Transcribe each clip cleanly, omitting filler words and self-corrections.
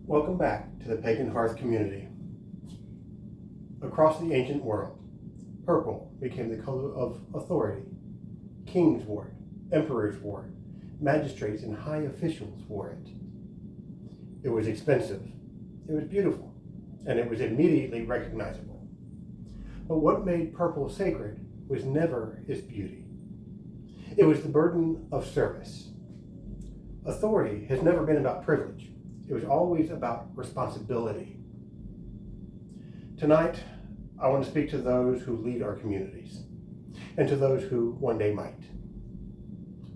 Welcome back to the Pagan Hearth Community. Across the ancient world, purple became the color of authority. Kings wore it, emperors wore it, magistrates and high officials wore it. It was expensive, it was beautiful, and it was immediately recognizable. But what made purple sacred was never its beauty. It was the burden of service. Authority has never been about privilege. It was always about responsibility. Tonight, I want to speak to those who lead our communities, and to those who one day might.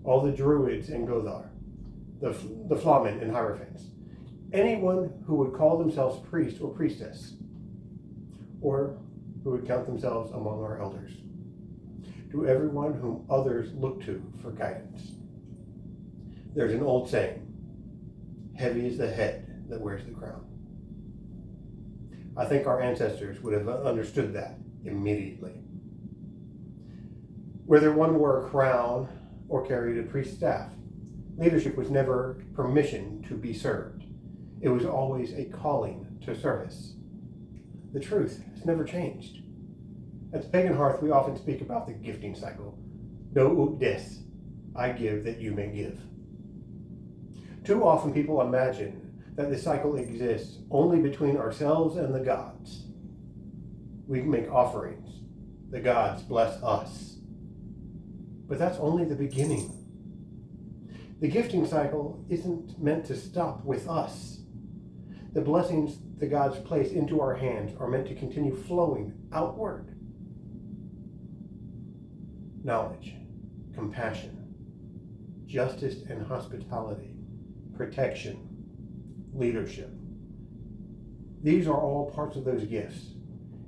All the Druids and Goðar, the Flamen and Hierophants, anyone who would call themselves priest or priestess, or who would count themselves among our elders, to everyone whom others look to for guidance. There's an old saying, heavy is the head that wears the crown. I think our ancestors would have understood that immediately. Whether one wore a crown or carried a priest's staff, leadership was never permission to be served. It was always a calling to service. The truth has never changed. At the Pagan Hearth, we often speak about the gifting cycle. Do ut des, I give that you may give. Too often people imagine that the cycle exists only between ourselves and the gods. We make offerings. The gods bless us. But that's only the beginning. The gifting cycle isn't meant to stop with us. The blessings the gods place into our hands are meant to continue flowing outward. Knowledge, compassion, justice and hospitality, protection, leadership. These are all parts of those gifts.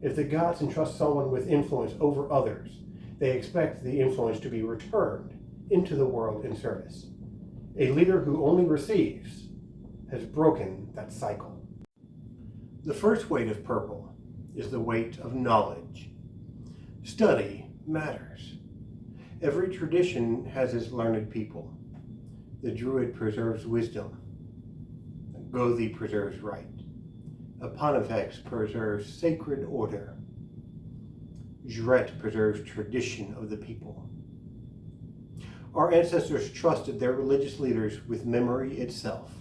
If the gods entrust someone with influence over others, they expect the influence to be returned into the world in service. A leader who only receives has broken that cycle. The first weight of purple is the weight of knowledge. Study matters. Every tradition has its learned people. The Druid preserves wisdom. Goði preserves right. A Pontifex preserves sacred order. Jret preserves tradition of the people. Our ancestors trusted their religious leaders with memory itself.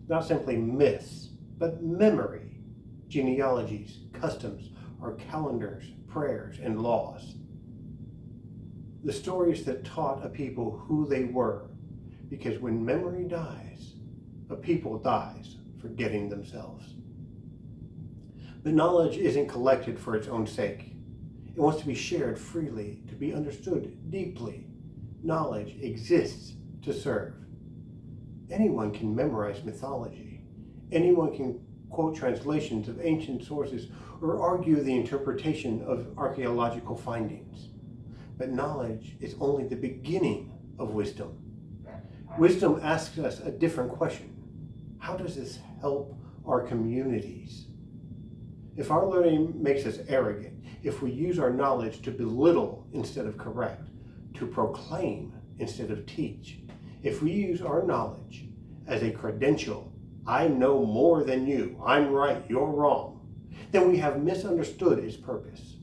Not simply myths, but memory, genealogies, customs, our calendars, prayers, and laws. The stories that taught a people who they were, because when memory dies, a people dies forgetting themselves. But knowledge isn't collected for its own sake. It wants to be shared freely, to be understood deeply. Knowledge exists to serve. Anyone can memorize mythology. Anyone can quote translations of ancient sources or argue the interpretation of archaeological findings. But knowledge is only the beginning of wisdom. Wisdom asks us a different question. How does this help our communities? If our learning makes us arrogant, if we use our knowledge to belittle instead of correct, to proclaim instead of teach, if we use our knowledge as a credential, I know more than you, I'm right, you're wrong, then we have misunderstood its purpose.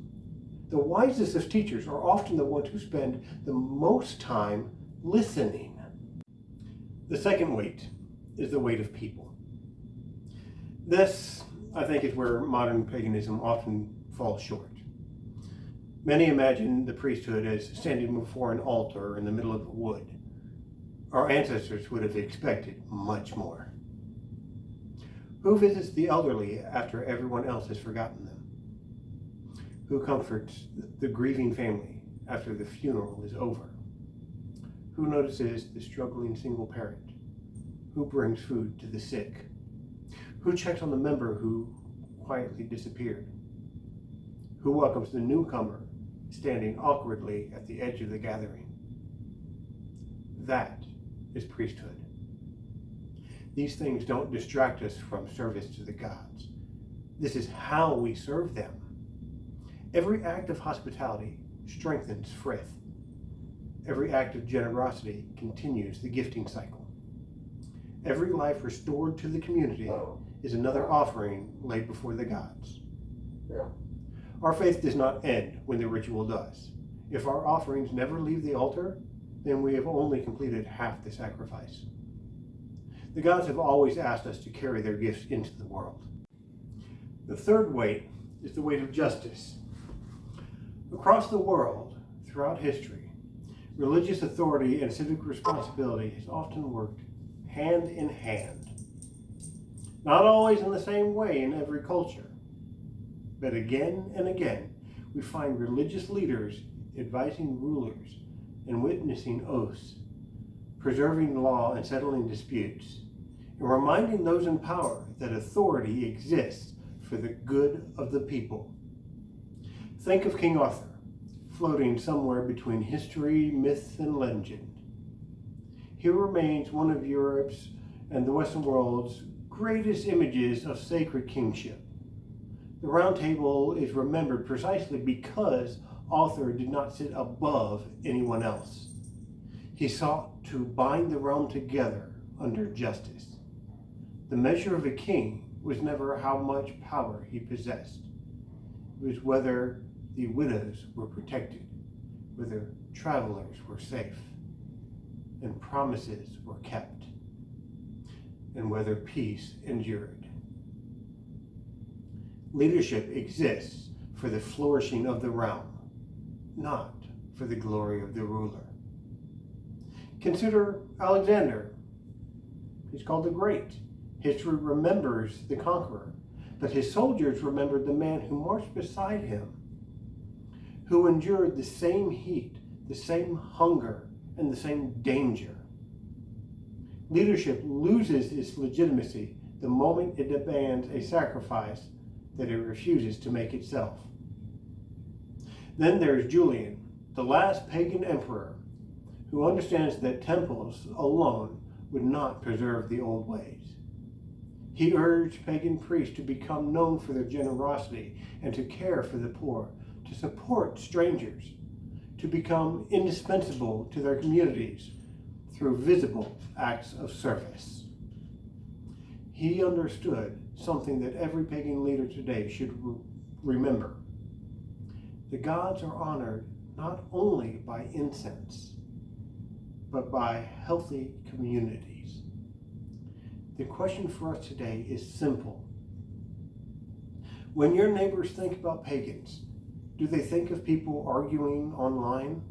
The wisest of teachers are often the ones who spend the most time listening. The second weight is the weight of people. This, I think, is where modern paganism often falls short. Many imagine the priesthood as standing before an altar in the middle of a wood. Our ancestors would have expected much more. Who visits the elderly after everyone else has forgotten them? Who comforts the grieving family after the funeral is over? Who notices the struggling single parent? Who brings food to the sick? Who checks on the member who quietly disappeared? Who welcomes the newcomer standing awkwardly at the edge of the gathering? That is priesthood. These things don't distract us from service to the gods. This is how we serve them. Every act of hospitality strengthens Frith. Every act of generosity continues the gifting cycle. Every life restored to the community is another offering laid before the gods. Our faith does not end when the ritual does. If our offerings never leave the altar, then we have only completed half the sacrifice. The gods have always asked us to carry their gifts into the world. The third weight is the weight of justice. Across the world, throughout history, religious authority and civic responsibility has often worked hand in hand. Not always in the same way in every culture, but again and again, we find religious leaders advising rulers and witnessing oaths, preserving law and settling disputes, and reminding those in power that authority exists for the good of the people. Think of King Arthur, floating somewhere between history, myth, and legend. He remains one of Europe's and the Western world's greatest images of sacred kingship. The Round Table is remembered precisely because Arthur did not sit above anyone else. He sought to bind the realm together under justice. The measure of a king was never how much power he possessed. It was whether the widows were protected, whether travelers were safe, and promises were kept, and whether peace endured. Leadership exists for the flourishing of the realm, not for the glory of the ruler. Consider Alexander. He's called the Great. History remembers the conqueror, but his soldiers remembered the man who marched beside him, who endured the same heat, the same hunger, and the same danger. Leadership loses its legitimacy the moment it demands a sacrifice that it refuses to make itself. Then there's Julian, the last pagan emperor, who understands that temples alone would not preserve the old ways. He urged pagan priests to become known for their generosity and to care for the poor, to support strangers, to become indispensable to their communities through visible acts of service. He understood something that every pagan leader today should remember. The gods are honored not only by incense, but by healthy communities. The question for us today is simple. When your neighbors think about pagans, do they think of people arguing online?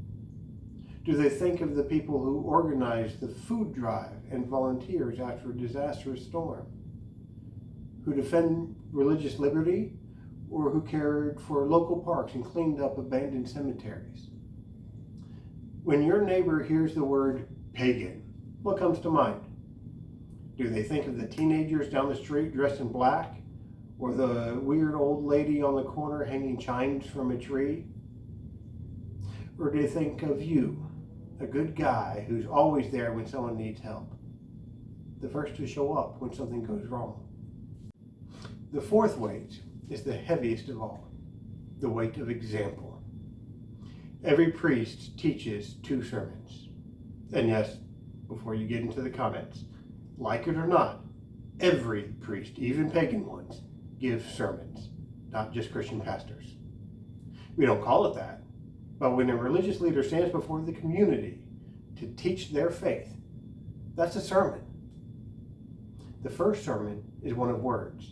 Do they think of the people who organize the food drive and volunteers after a disastrous storm? Who defend religious liberty, or who cared for local parks and cleaned up abandoned cemeteries? When your neighbor hears the word pagan, what comes to mind? Do they think of the teenagers down the street dressed in black, or the weird old lady on the corner hanging chimes from a tree? Or do they think of you, a good guy who's always there when someone needs help, the first to show up when something goes wrong? The fourth weight is the heaviest of all, the weight of example. Every priest teaches 2 sermons. And yes, before you get into the comments, like it or not, every priest, even pagan ones, gives sermons, not just Christian pastors. We don't call it that, but when a religious leader stands before the community to teach their faith, that's a sermon. The first sermon is one of words.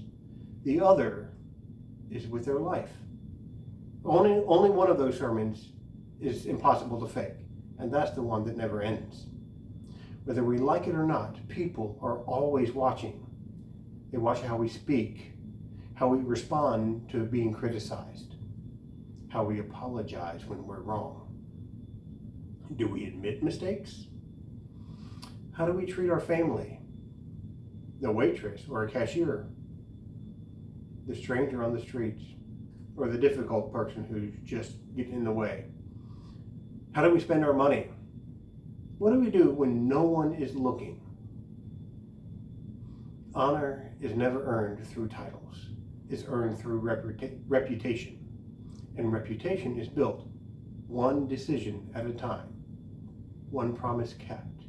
The other is with their life. Only one of those sermons is impossible to fake, and that's the one that never ends. Whether we like it or not, people are always watching. They watch how we speak, how we respond to being criticized, how we apologize when we're wrong. Do we admit mistakes? How do we treat our family, the waitress or a cashier, the stranger on the streets, or the difficult person who's just getting in the way? How do we spend our money? What do we do when no one is looking? Honor is never earned through titles. It's earned through reputation. And reputation is built one decision at a time, one promise kept,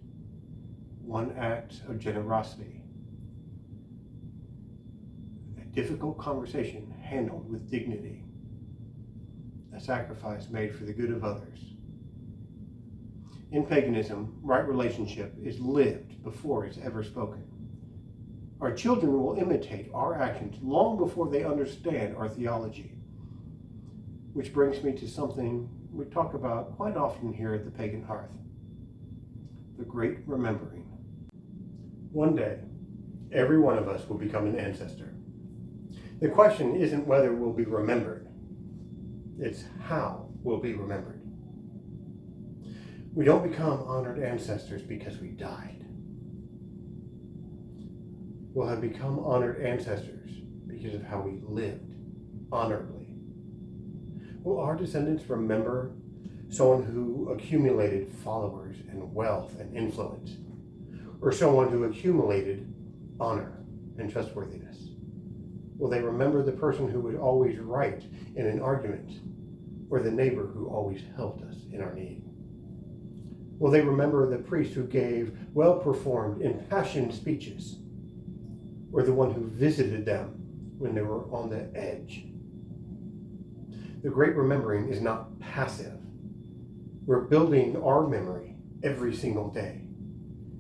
one act of generosity, a difficult conversation handled with dignity, a sacrifice made for the good of others. In paganism, right relationship is lived before it's ever spoken. Our children will imitate our actions long before they understand our theology. Which brings me to something we talk about quite often here at the Pagan Hearth: the great remembering. One day, every one of us will become an ancestor. The question isn't whether we'll be remembered, it's how we'll be remembered. We don't become honored ancestors because we died. We'll have become honored ancestors because of how we lived honorably. Will our descendants remember someone who accumulated followers and wealth and influence, or someone who accumulated honor and trustworthiness? Will they remember the person who was always right in an argument, or the neighbor who always helped us in our need? Will they remember the priest who gave well-performed, impassioned speeches, or the one who visited them when they were on the edge? The great remembering is not passive. We're building our memory every single day.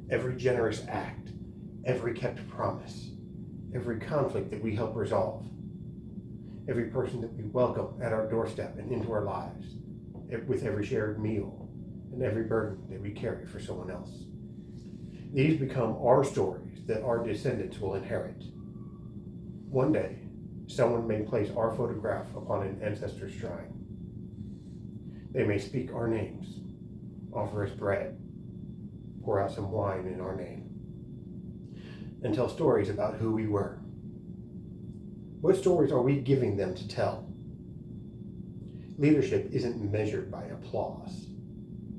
Every generous act, every kept promise, every conflict that we help resolve, every person that we welcome at our doorstep and into our lives, with every shared meal, and every burden that we carry for someone else. These become our stories that our descendants will inherit. One day, someone may place our photograph upon an ancestor's shrine. They may speak our names, offer us bread, pour out some wine in our name, and tell stories about who we were. What stories are we giving them to tell? Leadership isn't measured by applause.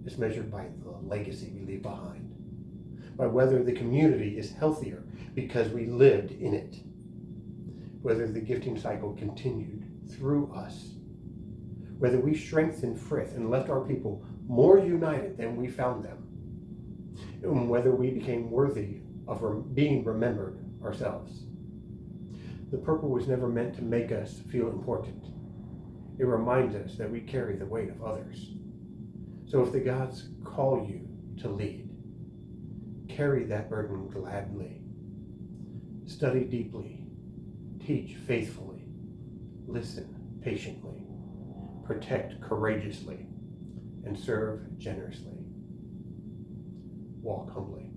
It's measured by the legacy we leave behind, by whether the community is healthier because we lived in it, whether the gifting cycle continued through us, whether we strengthened Frith and left our people more united than we found them, and whether we became worthy of being remembered ourselves. The purple was never meant to make us feel important. It reminds us that we carry the weight of others. So if the gods call you to lead, carry that burden gladly. Study deeply, teach faithfully, listen patiently, protect courageously, and serve generously. Walk humbly.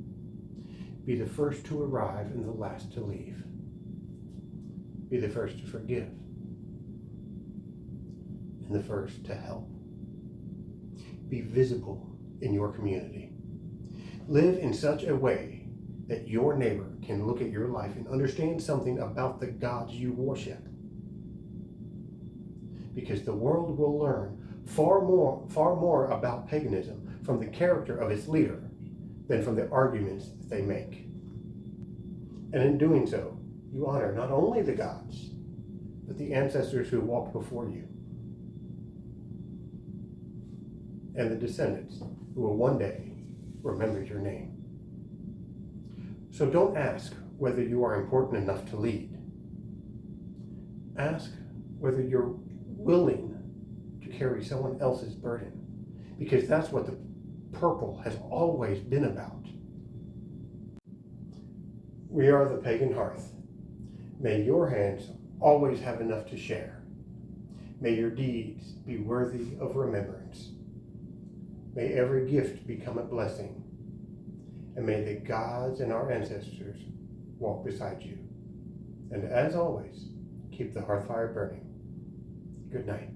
Be the first to arrive and the last to leave. Be the first to forgive and the first to help. Be visible in your community. Live in such a way that your neighbor can look at your life and understand something about the gods you worship. Because the world will learn far more about paganism from the character of its leader than from the arguments that they make. And in doing so, you honor not only the gods, but the ancestors who walked before you, and the descendants who will one day remember your name. So don't ask whether you are important enough to lead. Ask whether you're willing to carry someone else's burden, because that's what the purple has always been about. We are the Pagan Hearth. May your hands always have enough to share. May your deeds be worthy of remembrance. May every gift become a blessing. And may the gods and our ancestors walk beside you. And as always, keep the hearth fire burning. Good night.